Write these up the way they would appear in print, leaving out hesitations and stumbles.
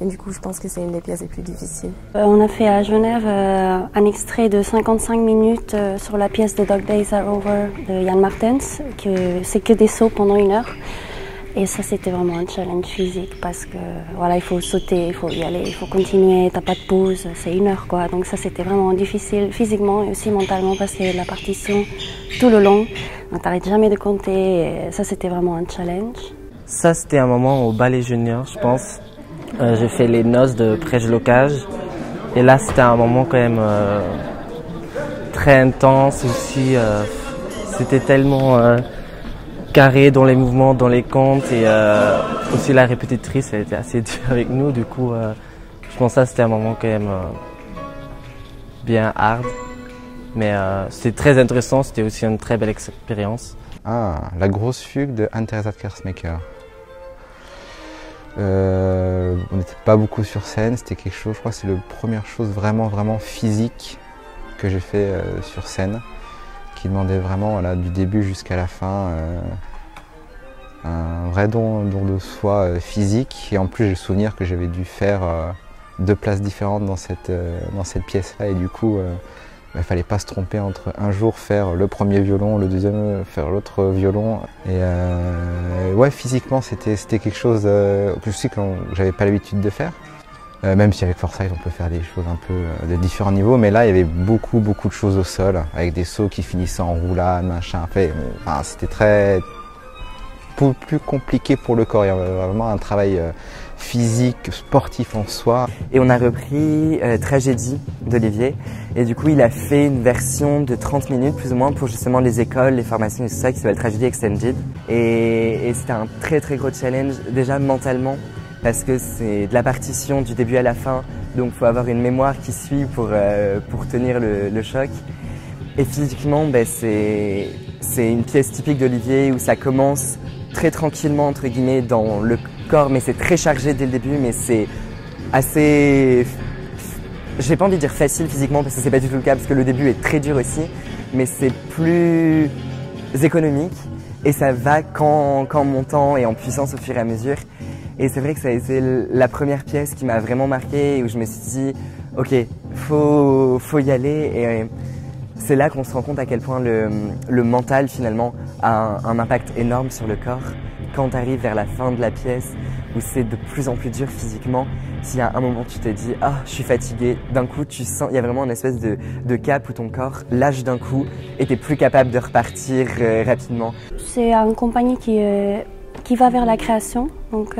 Et du coup, je pense que c'est une des pièces les plus difficiles. On a fait à Genève un extrait de 55 minutes sur la pièce The Dog Days Are Over de Jan Martens. C'est que des sauts pendant 1 heure. Et ça, c'était vraiment un challenge physique parce que voilà, il faut sauter, il faut y aller, il faut continuer, t'as pas de pause, c'est 1 heure quoi. Donc ça, c'était vraiment difficile physiquement et aussi mentalement parce qu'il y a de la partition tout le long. Donc t'arrêtes jamais de compter et ça, c'était vraiment un challenge. Ça, c'était un moment au ballet junior, je pense. J'ai fait les noces de pré-locage. Et là, c'était un moment quand même très intense aussi. C'était tellement carré dans les mouvements, dans les comptes. Et aussi la répétitrice, elle était assez dure avec nous. Du coup, je pense que ça, c'était un moment quand même bien hard. Mais c'était très intéressant, c'était aussi une très belle expérience. Ah, la grosse fugue de Anne-Theresa Kersmaker. On n'était pas beaucoup sur scène, c'était quelque chose, je crois que c'est la première chose vraiment physique que j'ai fait sur scène, qui demandait vraiment voilà, du début jusqu'à la fin un vrai don de soi physique. Et en plus j'ai le souvenir que j'avais dû faire 2 places différentes dans cette pièce-là et du coup il ne fallait pas se tromper entre un jour faire le premier violon, le deuxième faire l'autre violon. Et ouais, physiquement, c'était quelque chose que je sais que j'avais pas l'habitude de faire. Même si avec Forsyth, on peut faire des choses un peu de différents niveaux. Mais là, il y avait beaucoup de choses au sol, avec des sauts qui finissaient en roulade, machin. Enfin, c'était très plus compliqué pour le corps. Il y avait vraiment un travail physique, sportif en soi. Et on a repris Tragédie d'Olivier. Et du coup, il a fait une version de 30 minutes, plus ou moins, pour justement les écoles, les formations et tout ça, qui s'appelle Tragédie Extended. Et c'était un très gros challenge, déjà mentalement, parce que c'est de la partition du début à la fin. Donc, il faut avoir une mémoire qui suit pour tenir le choc. Et physiquement, c'est une pièce typique d'Olivier où ça commence très tranquillement, entre guillemets, dans le corps, mais c'est très chargé dès le début, mais c'est assez... J'ai pas envie de dire facile physiquement, parce que c'est pas du tout le cas, parce que le début est très dur aussi, mais c'est plus économique, et ça va qu'en montant et en puissance au fur et à mesure. Et c'est vrai que ça a été la première pièce qui m'a vraiment marqué, où je me suis dit, ok, faut y aller, et c'est là qu'on se rend compte à quel point le mental finalement a un impact énorme sur le corps. Quand tu arrives vers la fin de la pièce, où c'est de plus en plus dur physiquement, s'il y a un moment tu te dis « Ah, je suis fatigué », d'un coup tu sens, il y a vraiment une espèce de cap où ton corps lâche d'un coup et tu n'es plus capable de repartir rapidement. C'est une compagnie qui va vers la création, donc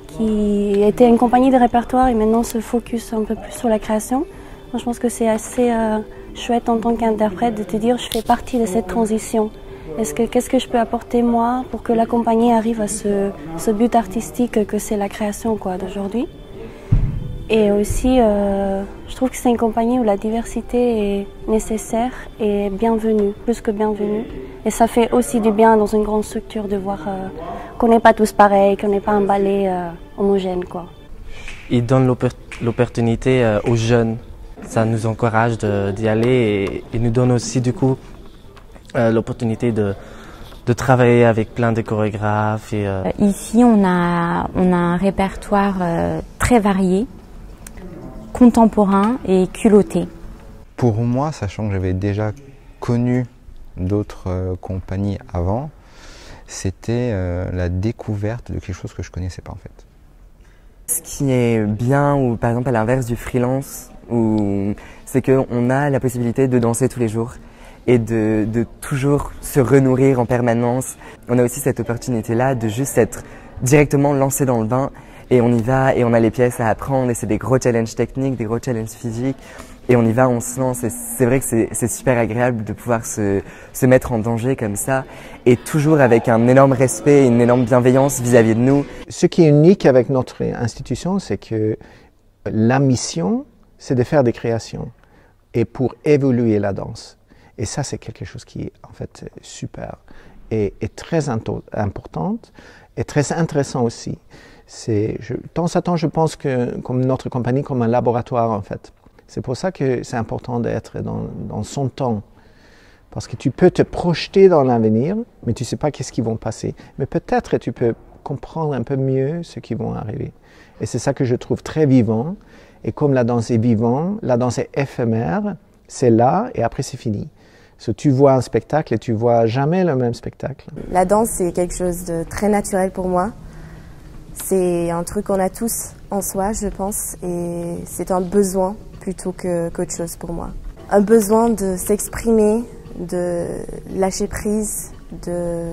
qui était une compagnie de répertoire et maintenant se focus un peu plus sur la création. Moi, je pense que c'est assez chouette en tant qu'interprète de te dire « Je fais partie de cette transition ». Qu'est-ce que je peux apporter moi pour que la compagnie arrive à ce but artistique que c'est la création d'aujourd'hui. Et aussi, je trouve que c'est une compagnie où la diversité est nécessaire et bienvenue, plus que bienvenue. Et ça fait aussi du bien dans une grande structure de voir qu'on n'est pas tous pareils, qu'on n'est pas un ballet homogène. Il donne l'opportunité aux jeunes. Ça nous encourage d'y aller et nous donne aussi du coup l'opportunité de travailler avec plein de chorégraphes. Ici, on a un répertoire très varié, contemporain et culotté. Pour moi, sachant que j'avais déjà connu d'autres compagnies avant, c'était la découverte de quelque chose que je ne connaissais pas en fait. Ce qui est bien, ou par exemple à l'inverse du freelance, c'est qu'on a la possibilité de danser tous les jours et de toujours se renourrir en permanence. On a aussi cette opportunité-là de juste être directement lancé dans le bain et on y va et on a les pièces à apprendre et c'est des gros challenges techniques, des gros challenges physiques et on y va, on se lance et c'est vrai que c'est super agréable de pouvoir se mettre en danger comme ça et toujours avec un énorme respect et une énorme bienveillance vis-à-vis de nous. Ce qui est unique avec notre institution, c'est que la mission, c'est de faire des créations et pour évoluer la danse. Et ça, c'est quelque chose qui est en fait super et très importante et très intéressant aussi. De temps à temps, je pense que comme notre compagnie, comme un laboratoire en fait. C'est pour ça que c'est important d'être dans son temps. Parce que tu peux te projeter dans l'avenir, mais tu ne sais pas qu'est-ce qui va passer. Mais peut-être tu peux comprendre un peu mieux ce qui va arriver. Et c'est ça que je trouve très vivant. Et comme la danse est vivante, la danse est éphémère, c'est là et après c'est fini. Tu vois un spectacle et tu vois jamais le même spectacle. La danse, c'est quelque chose de très naturel pour moi. C'est un truc qu'on a tous en soi, je pense, et c'est un besoin plutôt qu'autre chose pour moi. Un besoin de s'exprimer, de lâcher prise, de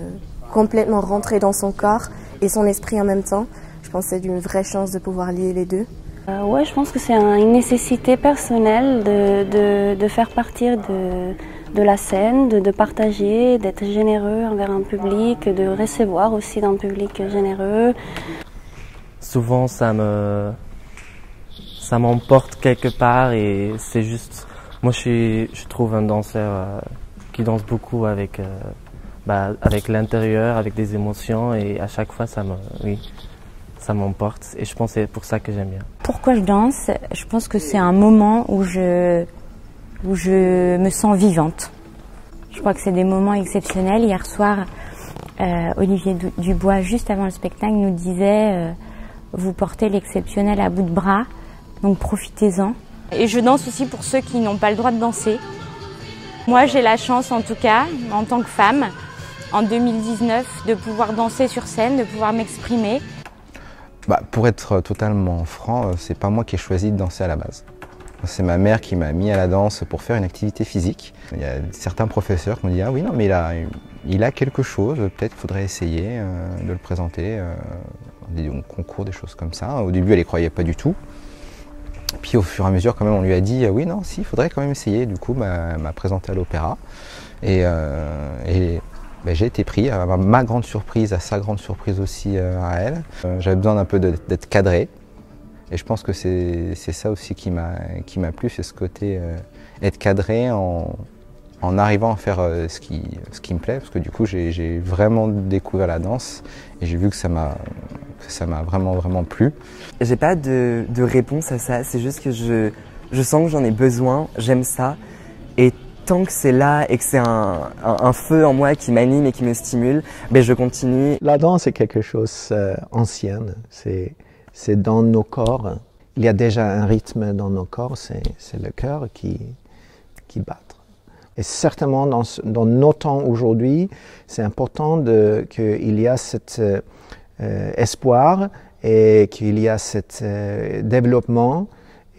complètement rentrer dans son corps et son esprit en même temps. Je pense que c'est une vraie chance de pouvoir lier les deux. Ouais, je pense que c'est une nécessité personnelle de faire partir de la scène, de partager, d'être généreux envers un public, de recevoir aussi d'un public généreux. Souvent, ça m'emporte quelque part et c'est juste... Moi, je trouve un danseur qui danse beaucoup avec l'intérieur, avec des émotions et à chaque fois, ça m'emporte et je pense que c'est pour ça que j'aime bien. Pourquoi je danse? Je pense que c'est un moment où je me sens vivante. Je crois que c'est des moments exceptionnels. Hier soir, Olivier Dubois, juste avant le spectacle, nous disait vous portez l'exceptionnel à bout de bras, donc profitez-en. Et je danse aussi pour ceux qui n'ont pas le droit de danser. Moi, j'ai la chance, en tout cas, en tant que femme, en 2019, de pouvoir danser sur scène, de pouvoir m'exprimer. Pour être totalement franc, c'est pas moi qui ai choisi de danser à la base. C'est ma mère qui m'a mis à la danse pour faire une activité physique. Il y a certains professeurs qui m'ont dit « Ah oui, non, mais il a quelque chose, peut-être qu'il faudrait essayer de le présenter, des concours, des choses comme ça. » Au début, elle n'y croyait pas du tout. Puis au fur et à mesure, quand même, on lui a dit « Oui, non, si, il faudrait quand même essayer. » Du coup, elle m'a présenté à l'opéra. Et j'ai été pris, à ma grande surprise, à sa grande surprise aussi à elle. J'avais besoin d'un peu d'être cadré. Et je pense que c'est ça aussi qui m'a plu, c'est ce côté être cadré en arrivant à faire ce qui me plaît. Parce que du coup, j'ai vraiment découvert la danse et j'ai vu que ça m'a vraiment plu. J'ai pas de réponse à ça, c'est juste que je sens que j'en ai besoin, j'aime ça. Et tant que c'est là et que c'est un feu en moi qui m'anime et qui me stimule, je continue. La danse est quelque chose d'ancien, c'est dans nos corps. Il y a déjà un rythme dans nos corps, c'est le cœur qui bat. Et certainement dans nos temps aujourd'hui, c'est important qu'il y a cet espoir et qu'il y a cet développement.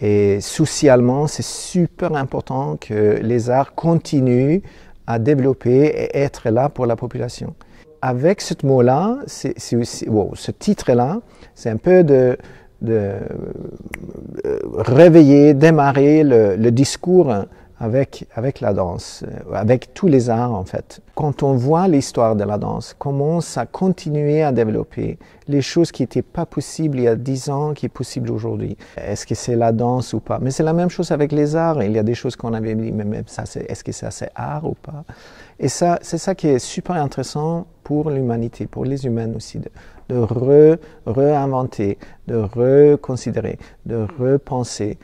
Et socialement, c'est super important que les arts continuent à développer et être là pour la population. Avec ce mot-là, ce titre-là, c'est un peu de réveiller, démarrer le discours avec la danse, avec tous les arts en fait. Quand on voit l'histoire de la danse, comment ça continue à développer les choses qui n'étaient pas possibles il y a 10 ans, qui est possible aujourd'hui. Est-ce que c'est la danse ou pas? Mais c'est la même chose avec les arts. Il y a des choses qu'on avait dit, mais même ça, est-ce que ça c'est art ou pas? Et ça, c'est ça qui est super intéressant pour l'humanité, pour les humains aussi, de réinventer, de reconsidérer, de repenser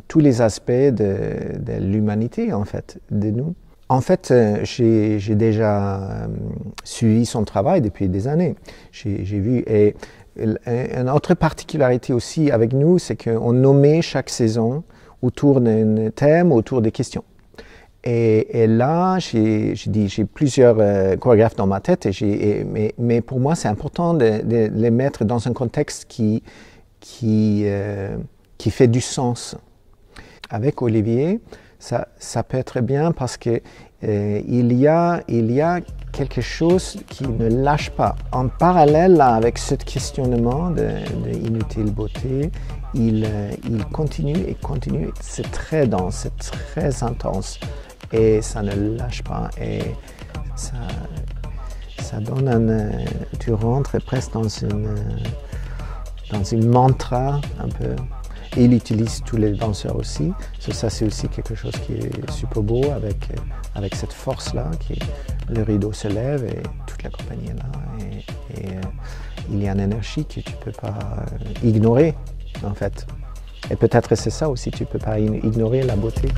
tous les aspects de l'humanité, en fait, de nous. En fait, j'ai déjà suivi son travail depuis des années. J'ai vu, et une autre particularité aussi avec nous, c'est qu'on nommait chaque saison autour d'un thème, autour des questions. Et là, j'ai plusieurs chorégraphes dans ma tête, mais pour moi, c'est important de les mettre dans un contexte qui fait du sens. Avec Olivier, ça peut être bien parce que il y a quelque chose qui ne lâche pas. En parallèle là, avec ce questionnement de inutile beauté, il continue et continue. C'est très dense, c'est très intense et ça ne lâche pas. Et ça donne tu rentres presque dans une mantra un peu. Et il utilise tous les danseurs aussi. Ça, c'est aussi quelque chose qui est super beau avec cette force-là. Le rideau se lève et toute la compagnie est là. Et il y a une énergie que tu ne peux pas ignorer, en fait. Et peut-être c'est ça aussi, tu ne peux pas ignorer la beauté.